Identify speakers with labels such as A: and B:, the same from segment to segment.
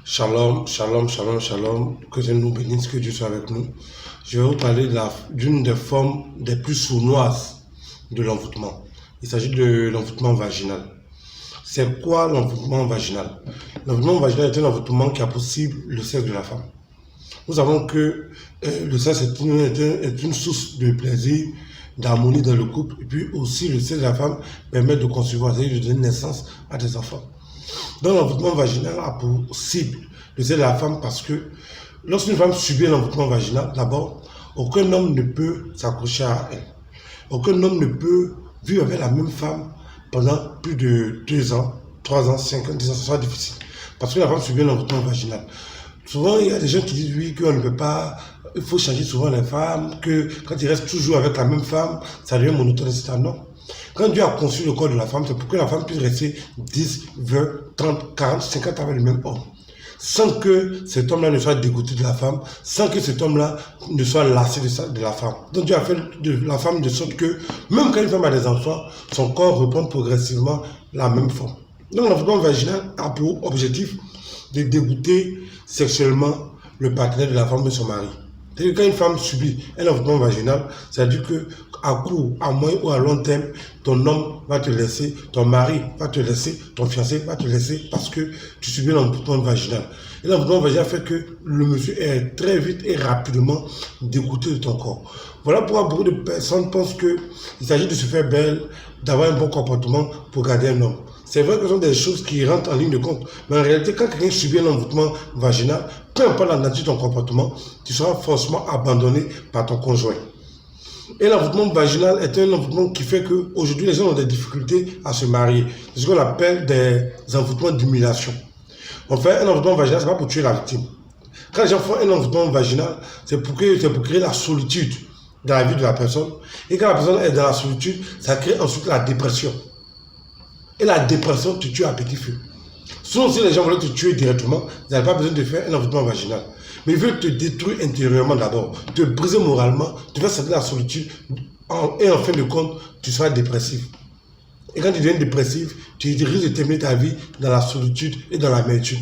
A: Shalom, shalom, shalom, shalom. Que Dieu nous bénisse, que Dieu soit avec nous. Je vais vous parler d'une des formes des plus sournoises de l'envoûtement. Il s'agit de l'envoûtement vaginal. C'est quoi l'envoûtement vaginal? L'envoûtement vaginal est un envoûtement qui a possible le sexe de la femme. Nous savons que le sexe est une source de plaisir, d'harmonie dans le couple. Et puis aussi, le sexe de la femme permet de concevoir, c'est-à-dire de donner naissance à des enfants. Donc l'envoûtement vaginal a pour cible le sexe de la femme parce que lorsqu'une femme subit l'envoûtement vaginal, d'abord, aucun homme ne peut s'accrocher à elle. Aucun homme ne peut vivre avec la même femme pendant plus de 2 ans, 3 ans, 5 ans, 10 ans, ce sera difficile. Parce que la femme subit l'envoûtement vaginal. Souvent, il y a des gens qui disent oui, qu'on ne peut pas, il faut changer souvent les femmes, que quand ils restent toujours avec la même femme, ça devient monotone, etc. Non. Quand Dieu a conçu le corps de la femme, c'est pour que la femme puisse rester 10, 20, 30, 40, 50 avec le même homme. Sans que cet homme-là ne soit dégoûté de la femme, sans que cet homme-là ne soit lassé de la femme. Donc Dieu a fait de la femme de sorte que, même quand une femme a des enfants, son corps reprend progressivement la même forme. Donc l'envoûtement vaginal a pour objectif de dégoûter sexuellement le partenaire de la femme de son mari. C'est-à-dire que quand une femme subit un envoûtement vaginal, c'est-à-dire qu'à court, à moyen ou à long terme, ton homme va te laisser, ton mari va te laisser, ton fiancé va te laisser parce que tu subis l'envoûtement vaginal. Et l'envoûtement vaginal fait que le monsieur est très vite et rapidement dégoûté de ton corps. Voilà pourquoi beaucoup de personnes pensent qu'il s'agit de se faire belle, d'avoir un bon comportement pour garder un homme. C'est vrai que ce sont des choses qui rentrent en ligne de compte. Mais en réalité, quand quelqu'un subit un envoûtement vaginal, peu importe la nature de ton comportement, tu seras forcément abandonné par ton conjoint. Et l'envoûtement vaginal est un envoûtement qui fait qu'aujourd'hui, les gens ont des difficultés à se marier. C'est ce qu'on appelle des envoûtements d'humiliation. En fait, un envoûtement vaginal, ce n'est pas pour tuer la victime. Quand les gens font un envoûtement vaginal, c'est pour créer la solitude dans la vie de la personne. Et quand la personne est dans la solitude, ça crée ensuite la dépression. Et la dépression te tue à petit feu. Sinon, si les gens veulent te tuer directement, ils n'avaient pas besoin de faire un envoûtement vaginal. Mais ils veulent te détruire intérieurement d'abord, te briser moralement, te faire sentir la solitude, et en fin de compte, tu seras dépressif. Et quand tu deviens dépressif, tu risques de terminer ta vie dans la solitude et dans l'amertume.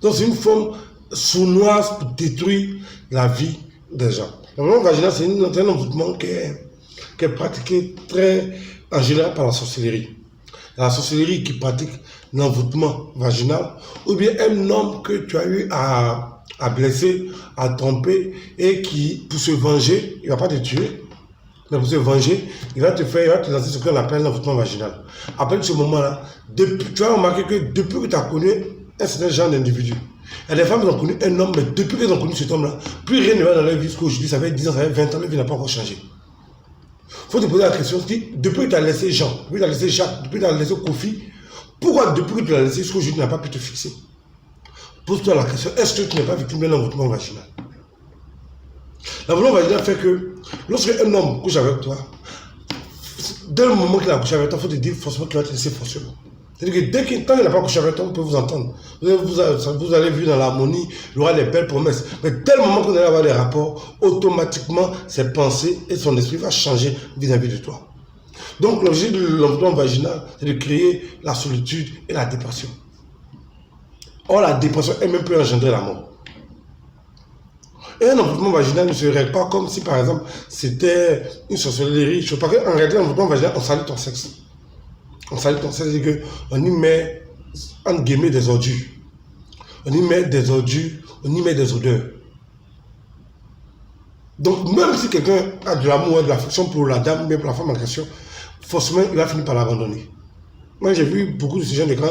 A: Donc c'est une forme sournoise pour détruire la vie des gens. L'envoûtement vaginal, c'est un envoûtement qui est pratiqué en général par la sorcellerie. La sorcellerie qui pratique l'envoûtement vaginal, ou bien un homme que tu as eu à blesser, à tromper, et qui, pour se venger, il ne va pas te tuer, mais pour se venger, il va te lancer ce qu'on appelle l'envoûtement vaginal. Après ce moment-là, tu vas remarquer que depuis que tu as connu un certain genre d'individu, il y a des femmes qui ont connu un homme, mais depuis qu'elles ont connu cet homme-là, plus rien ne va dans leur vie jusqu'aujourd'hui, ça fait 10 ans, ça fait 20 ans, leur vie n'a pas encore changé. Il faut te poser la question, depuis que tu as laissé Jean, depuis que tu as laissé Jacques, depuis que tu as laissé Kofi, pourquoi depuis que tu l'as laissé jusqu'aujourd'hui, tu n'as pas pu te fixer? Pose-toi la question, est-ce que tu n'es pas victime d'un envoûtement vaginal? L'envoûtement vaginal fait que lorsque un homme couche avec toi, dès le moment qu'il a couché avec toi, il faut te dire forcément qu'il va te laisser forcément. C'est-à-dire que tant qu'il n'a pas couché avec toi, on peut vous entendre. Vous allez vivre dans l'harmonie, il y aura des belles promesses. Mais dès le moment que vous allez avoir des rapports, automatiquement, ses pensées et son esprit vont changer vis-à-vis de toi. Donc l'objectif de l'envoûtement vaginal, c'est de créer la solitude et la dépression. Or, la dépression elle-même peut engendrer la mort. Et un envoûtement vaginal ne se règle pas comme si, par exemple, c'était une sorcellerie. Parce qu'en réalité, l'envoûtement vaginal, on salue ton sexe. On salue ton sexe, c'est-à-dire qu'on y met, entre guillemets, des ordures. On y met des ordures, on y met des odeurs. Donc, même si quelqu'un a de l'amour, de l'affection pour la dame, mais pour la femme en question, forcément, il va finir par l'abandonner. Moi, j'ai vu beaucoup de ces jeunes écrans,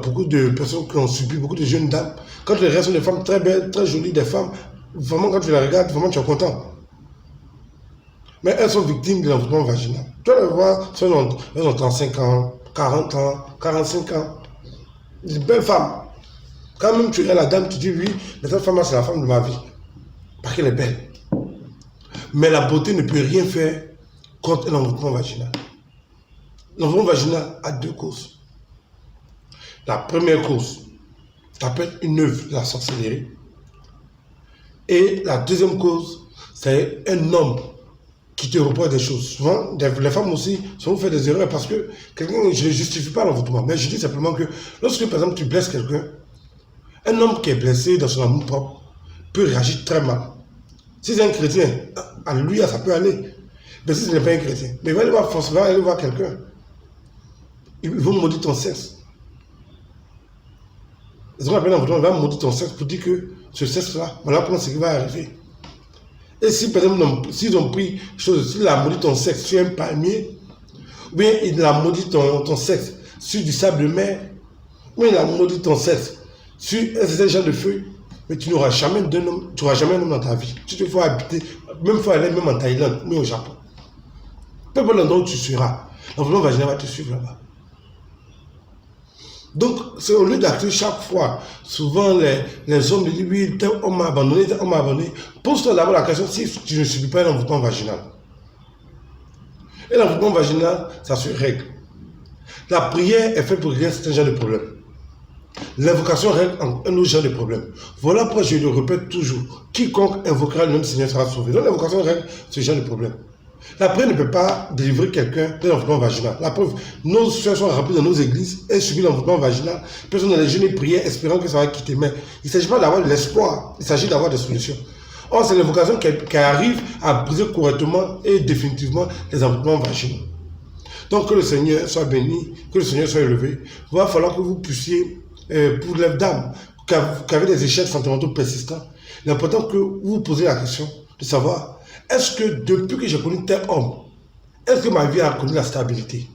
A: beaucoup de personnes qui ont subi, beaucoup de jeunes dames. Quand les restes sont des femmes très belles, très jolies, des femmes, vraiment, quand tu les regardes, vraiment, tu es content. Mais elles sont victimes de l'envoûtement vaginal. Tu vas les voir, elles ont 35 ans, 40 ans, 45 ans. Des belles femmes. Quand même tu regardes la dame, tu dis oui, mais cette femme-là, c'est la femme de ma vie. Parce qu'elle est belle. Mais la beauté ne peut rien faire contre l'envoûtement vaginal. L'envoûtement vaginal a 2 causes. La première cause s'appelle une œuvre de la sorcellerie. Et la deuxième cause, c'est un homme qui te reprochent des choses. Souvent, les femmes aussi, souvent font des erreurs parce que quelqu'un, je ne justifie pas l'envoûtement, mais je dis simplement que lorsque, par exemple, tu blesses quelqu'un, un homme qui est blessé dans son amour propre peut réagir très mal. Si c'est un chrétien, alléluia, ça peut aller. Mais si ce n'est pas un chrétien, mais il va aller voir forcément, aller voir quelqu'un. Ils vont maudire ton sexe. Ils vont appeler l'envoûtement, ils vont maudire ton sexe pour dire que ce sexe-là, voilà comment c'est qui va arriver. Et si, par exemple, s'ils ont pris chose, s'il a maudit ton sexe sur un palmier, ou bien il a maudit ton sexe sur du sable de mer, ou bien il a maudit ton sexe sur un certain genre de feuilles, mais tu n'auras jamais d'un homme, tu n'auras jamais un homme dans ta vie. Tu te faut habiter, même faut aller même en Thaïlande, mais au Japon. Peu importe l'endroit où tu seras, l'environnement vaginal va te suivre là-bas. Donc, c'est au lieu d'acter chaque fois, souvent les hommes disent oui, tel homme m'a abandonné, tel homme m'a abandonné. Pose-toi d'abord la question si tu ne subis pas un envoûtement vaginal. Et l'envoûtement vaginal, ça se règle. La prière est faite pour régler un certain genre de problème. L'invocation règle un autre genre de problème. Voilà pourquoi je le répète toujours. Quiconque invoquera le nom du Seigneur sera sauvé. Donc l'invocation règle ce genre de problème. La prière ne peut pas délivrer quelqu'un d'un envoûtement vaginal. La preuve, nos soeurs sont remplies dans nos églises et subissent l'envoûtement vaginal. Personne dans les jeûnes et prières espérant que ça va quitter. Mais il ne s'agit pas d'avoir de l'espoir, il s'agit d'avoir des solutions. Or, c'est l'invocation qui arrive à briser correctement et définitivement les envoûtements vaginaux. Donc, que le Seigneur soit béni, que le Seigneur soit élevé. Il va falloir que vous puissiez, pour les dames qui avez des échecs sentimentaux persistants, l'important que vous vous posez la question de savoir est-ce que depuis que j'ai connu tel homme, est-ce que ma vie a connu la stabilité?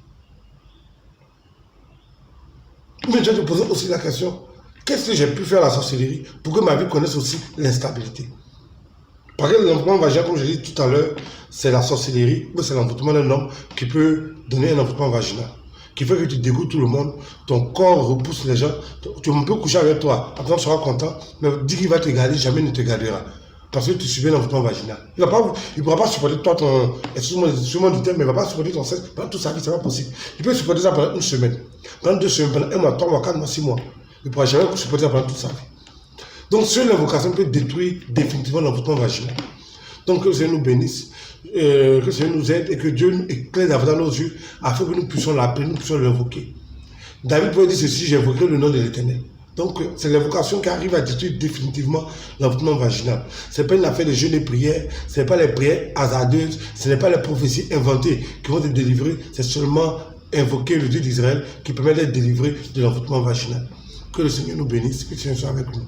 A: Mais je vais te poser aussi la question, qu'est-ce que j'ai pu faire à la sorcellerie pour que ma vie connaisse aussi l'instabilité? Parce que l'envoûtement vaginal, comme je l'ai dit tout à l'heure, c'est la sorcellerie, ou c'est l'envoûtement d'un homme qui peut donner un envoûtement vaginal, qui fait que tu dégoûtes tout le monde, ton corps repousse les gens, tu peux coucher avec toi, après tu seras content, mais dis qu'il va te garder, jamais il ne te gardera. Parce que tu subis l'envoûtement vaginal. Il ne pourra pas supporter toi excuse-moi du terme, mais il ne va pas supporter ton sexe pendant toute sa vie, ce n'est pas possible. Il peut supporter ça pendant une semaine, pendant 2 semaines, pendant 1 mois, 3 mois, 4 mois, 6 mois. Il ne pourra jamais supporter ça pendant toute sa vie. Donc, seule l'invocation peut détruire définitivement l'envoûtement vaginal. Donc, que le Seigneur nous bénisse, que le Seigneur nous aide et que Dieu nous éclaire davantage nos yeux afin que nous puissions l'appeler, nous puissions l'invoquer. David pouvait dire ceci, j'invoquerai le nom de l'Éternel. Donc, c'est l'invocation qui arrive à détruire définitivement l'envoûtement vaginal. Ce n'est pas une affaire de jeûne et prière, ce n'est pas les prières hasardeuses, ce n'est pas les prophéties inventées qui vont te délivrer, c'est seulement invoquer le Dieu d'Israël qui permet d'être délivré de l'envoûtement vaginal. Que le Seigneur nous bénisse, que le Seigneur soit avec nous.